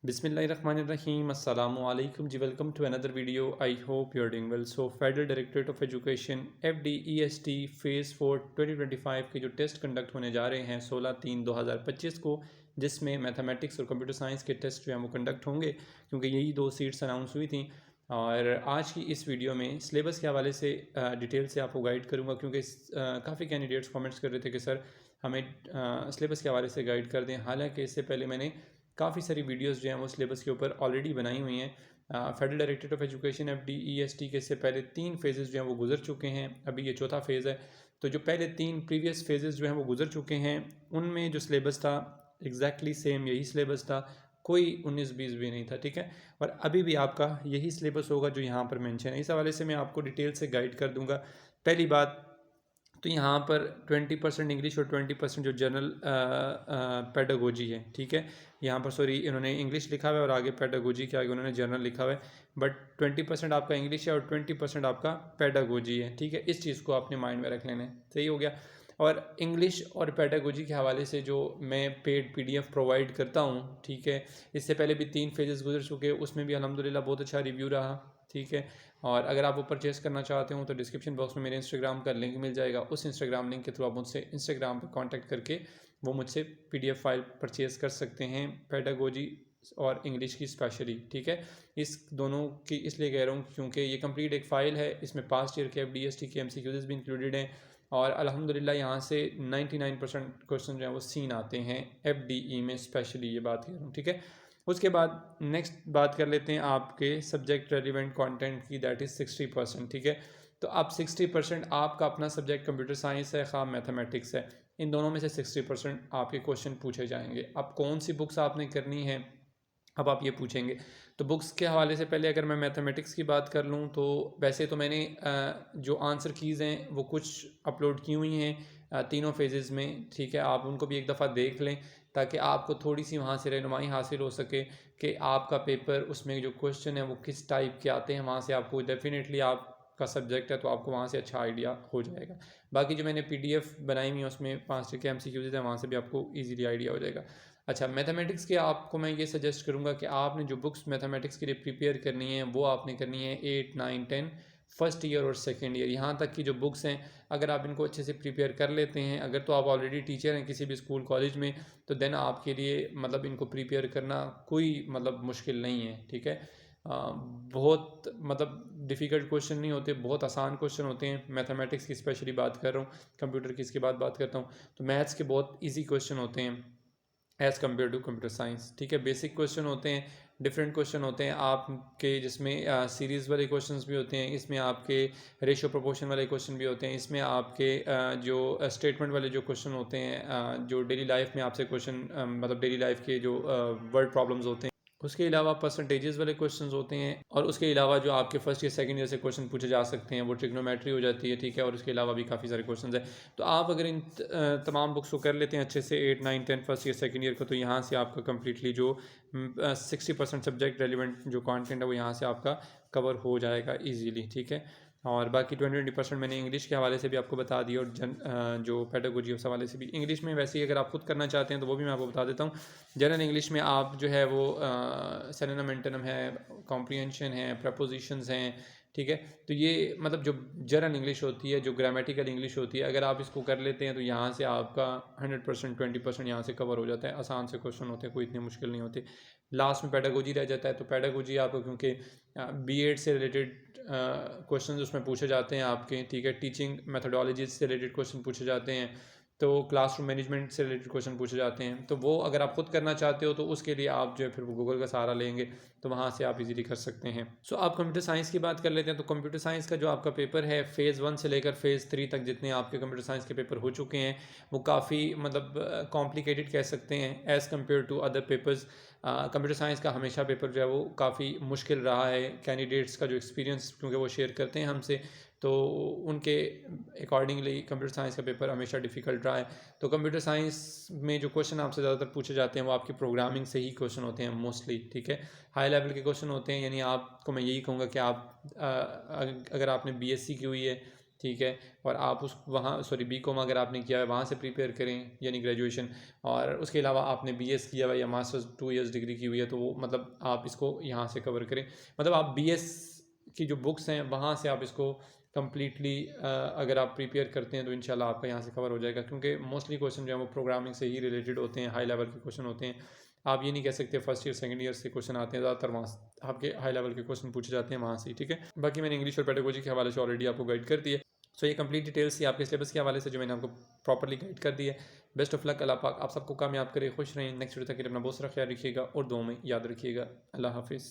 बिस्मिल्लाहिर्रहमानिर्रहीम अस्सलामु अलैकुम जी। Welcome to another video. I hope you are doing well. So federal directorate of education FDEST phase 4 2025 के जो टेस्ट कंडक्ट होने जा रहे हैं 16/3/2025 को, जिसमें मैथमेटिक्स और कंप्यूटर साइंस के टेस्ट जो हैं वो कंडक्ट होंगे, क्योंकि यही दो सीट्स अनाउंस हुई थी। और आज की इस वीडियो में सिलेबस के हवाले से डिटेल से आपको गाइड करूँगा, क्योंकि काफ़ी कैंडिडेट्स कमेंट्स कर रहे थे कि सर हमें सिलेबस के हवाले से गाइड कर दें। हालांकि इससे पहले मैंने काफ़ी सारी वीडियोस जो हैं वो सिलेबस के ऊपर ऑलरेडी बनाई हुई हैं। Federal directorate of education FDEST के से पहले 3 फेजेस जो हैं वो गुजर चुके हैं, अभी ये चौथा फेज़ है। तो जो पहले 3 प्रीवियस फेजेस जो हैं वो गुजर चुके हैं, उनमें जो सिलेबस था एग्जैक्टली सेम यही सिलेबस था, कोई 19-20 भी नहीं था, ठीक है। और अभी भी आपका यही सिलेबस होगा जो यहाँ पर मेंशन है। इस हवाले से मैं आपको डिटेल से गाइड कर दूँगा। पहली बात तो यहाँ पर 20% इंग्लिश और 20% जो जनरल पेडागोजी है, ठीक है। यहाँ पर सॉरी इन्होंने इंग्लिश लिखा हुआ है और आगे पेडागोजी के आगे उन्होंने जनरल लिखा हुआ है, बट 20% आपका इंग्लिश है और 20% आपका पेडागोजी है, ठीक है। इस चीज़ को आपने माइंड में रख लेना है, सही हो गया। और इंग्लिश और पेडागोजी के हवाले से जो मैं पेड PDF प्रोवाइड करता हूँ, ठीक है। इससे पहले भी 3 फेजेस गुजर चुके, उसमें भी अल्हम्दुलिल्लाह बहुत अच्छा रिव्यू रहा, ठीक है। और अगर आप वो परचेज़ करना चाहते हो तो डिस्क्रिप्शन बॉक्स में मेरे इंस्टाग्राम का लिंक मिल जाएगा। उस इंस्टाग्राम लिंक के थ्रू आप मुझसे इंस्टाग्राम पर कांटेक्ट करके वो मुझसे PDF फाइल परचेज़ कर सकते हैं, पेडागोजी और इंग्लिश की स्पेशली, ठीक है। इस दोनों की इसलिए कह रहा हूँ क्योंकि ये कंप्लीट एक फ़ाइल है, इसमें पास्ट ईयर के FDST के MCQs भी इंक्लूडेड हैं और अल्हम्दुलिल्लाह यहाँ से 99% क्वेश्चन जो हैं वो सीन आते हैं FDE में, स्पेशली ये बात कह रहा हूँ, ठीक है। उसके बाद नेक्स्ट बात कर लेते हैं आपके सब्जेक्ट रेलिवेंट कंटेंट की, दैट इज़ 60%, ठीक है। तो अब 60% आपका अपना सब्जेक्ट कंप्यूटर साइंस है, खाम मैथमेटिक्स है, इन दोनों में से 60% आपके क्वेश्चन पूछे जाएंगे। अब कौन सी बुक्स आपने करनी है, अब आप ये पूछेंगे। तो बुक्स के हवाले से पहले अगर मैं मैथमेटिक्स की बात कर लूँ तो वैसे तो मैंने जो आंसर कीज़ हैं वो कुछ अपलोड की हुई हैं तीनों फेजेस में, ठीक है। आप उनको भी एक दफ़ा देख लें ताकि आपको थोड़ी सी वहाँ से रहनुमाई हासिल हो सके कि आपका पेपर उसमें जो क्वेश्चन है वो किस टाइप के आते हैं। वहाँ से आपको डेफिनेटली आपका सब्जेक्ट है तो आपको वहाँ से अच्छा आइडिया हो जाएगा। बाकी जो मैंने PDF बनाई हुई है उसमें 5 के MCQs हैं, वहाँ से भी आपको ईजीली आइडिया हो जाएगा। अच्छा, मैथमेटिक्स के आपको मैं ये सजेस्ट करूँगा कि आपने जो बुक्स मैथमेटिक्स के लिए प्रिपेयर करनी है वो आपने करनी है 8, 9, 10 फर्स्ट ईयर और सेकेंड ईयर, यहाँ तक की जो बुक्स हैं अगर आप इनको अच्छे से प्रिपेयर कर लेते हैं, अगर तो आप ऑलरेडी टीचर हैं किसी भी स्कूल कॉलेज में, तो देन आपके लिए मतलब इनको प्रिपेयर करना कोई मतलब मुश्किल नहीं है, ठीक है। बहुत मतलब डिफ़िकल्ट क्वेश्चन नहीं होते, बहुत आसान क्वेश्चन होते हैं। मैथमेटिक्स की स्पेशली बात कर रहा हूँ, कंप्यूटर की इसके बाद बात करता हूँ। तो मैथ्स के बहुत ईजी क्वेश्चन होते हैं as compare to computer science, ठीक है। बेसिक क्वेश्चन होते हैं, डिफरेंट क्वेश्चन होते हैं आपके, जिसमें सीरीज़ वाले क्वेश्चंस भी होते हैं, इसमें आपके रेशियो प्रोपोर्शन वाले क्वेश्चन भी होते हैं, इसमें आपके जो स्टेटमेंट वाले जो क्वेश्चन होते हैं, जो डेली लाइफ में आपसे क्वेश्चन मतलब डेली लाइफ के जो वर्ड प्रॉब्लम्स होते हैं, उसके अलावा परसेंटेजेस वाले क्वेश्चंस होते हैं, और उसके अलावा जो आपके फर्स्ट या सेकंड ईयर से क्वेश्चन पूछे जा सकते हैं वो ट्रिग्नोमेट्री हो जाती है, ठीक है। और उसके अलावा भी काफ़ी सारे क्वेश्चंस हैं। तो आप अगर इन तमाम बुक्स को कर लेते हैं अच्छे से 8, 9, 10 फर्स्ट ईयर सेकंड ईयर का, तो यहाँ से आपका कम्प्लीटली जो 60% सब्जेक्ट रेलिवेंट जो कंटेंट है वो यहाँ से आपका कवर हो जाएगा ईजीली, ठीक है। और बाकी 20% मैंने इंग्लिश के हवाले से भी आपको बता दिया, और जो पेडागोजी उस हवाले से भी। इंग्लिश में वैसे ही अगर आप खुद करना चाहते हैं तो वो भी मैं आपको बता देता हूँ। जनरल इंग्लिश में आप जो है वो सिनोनिम एंटोनिम है, कॉम्प्रिहेंशन है, प्रपोजिशंस हैं, ठीक है। तो ये मतलब जो जनरल इंग्लिश होती है, जो ग्रामेटिकल इंग्लिश होती है, अगर आप इसको कर लेते हैं तो यहाँ से आपका 100% 20% यहाँ से कवर हो जाता है। आसान से क्वेश्चन होते हैं, कोई इतने मुश्किल नहीं होते। लास्ट में पेडागोजी रह जाता है, तो पेडागोजी आपको क्योंकि B.Ed से रिलेटेड क्वेश्चन उसमें पूछे जाते हैं आपके, ठीक है। टीचिंग मेथोडोलॉजीज से रिलेटेड क्वेश्चन पूछे जाते हैं, तो क्लासरूम मैनेजमेंट से रिलेटेड क्वेश्चन पूछे जाते हैं। तो वो अगर आप खुद करना चाहते हो तो उसके लिए आप जो है फिर वो गूगल का सहारा लेंगे, तो वहाँ से आप इजीली कर सकते हैं। सो आप कंप्यूटर साइंस की बात कर लेते हैं। तो कंप्यूटर साइंस का जो आपका पेपर है फ़ेज़ 1 से लेकर फ़ेज़ 3 तक जितने आपके कंप्यूटर साइंस के पेपर हो चुके हैं वो काफ़ी मतलब कॉम्प्लिकेटेड कह सकते हैं as compare to other papers. Computer science का हमेशा पेपर जो है वो काफ़ी मुश्किल रहा है। कैंडिडेट्स का जो एक्सपीरियंस क्योंकि वो शेयर करते हैं हमसे, तो उनके अकॉर्डिंगली कंप्यूटर साइंस का पेपर हमेशा डिफ़िकल्ट रहा है। तो कंप्यूटर साइंस में जो क्वेश्चन आपसे ज़्यादातर पूछे जाते हैं वो आपकी प्रोग्रामिंग से ही क्वेश्चन होते हैं मोस्टली, ठीक है। हाई लेवल के क्वेश्चन होते हैं, यानी आपको मैं यही कहूँगा कि आप अगर आपने BSc की हुई है ठीक है। और आप उस वहाँ सॉरी बीकॉम अगर आपने किया है वहाँ से प्रिपेयर करें, यानी ग्रेजुएशन। और उसके अलावा आपने बीएस किया हुआ है या मास्टर्स 2 इयर्स डिग्री की हुई है तो वो मतलब आप इसको यहाँ से कवर करें। मतलब आप बीएस की जो बुक्स हैं वहाँ से आप इसको कम्प्लीटली अगर आप प्रिपेयर करते हैं तो इंशाल्लाह आपका यहाँ से कवर हो जाएगा, क्योंकि मोस्टली क्वेश्चन जो है वो प्रोग्रामिंग से ही रिलेटेड होते हैं, हाई लेवल के क्वेश्चन होते हैं। आप ये नहीं कह सकते फर्स्ट ईयर सेकंड ईयर से क्वेश्चन आते हैं, ज़्यादातर वहाँ से आपके हाई लेवल के क्वेश्चन पूछे जाते हैं वहाँ से, ठीक है। बाकी मैंने इंग्लिश और पेडागोजी के हवाले से ऑलरेडी आपको गाइड कर दिया। सो ये कंप्लीट डिटेल्स थी आपके सिलेबस के हवाले से जो मैंने आपको प्रॉपर्ली गाइड कर दी है। बेस्ट ऑफ लक, अल्लाह पाक आप सबको कामयाब करे, खुश रहें। नेक्स्ट वीडियो तक के लिए अपना बहुत सारा ख्याल रखिएगा और दुआ में याद रखिएगा। अल्लाह हाफिज़।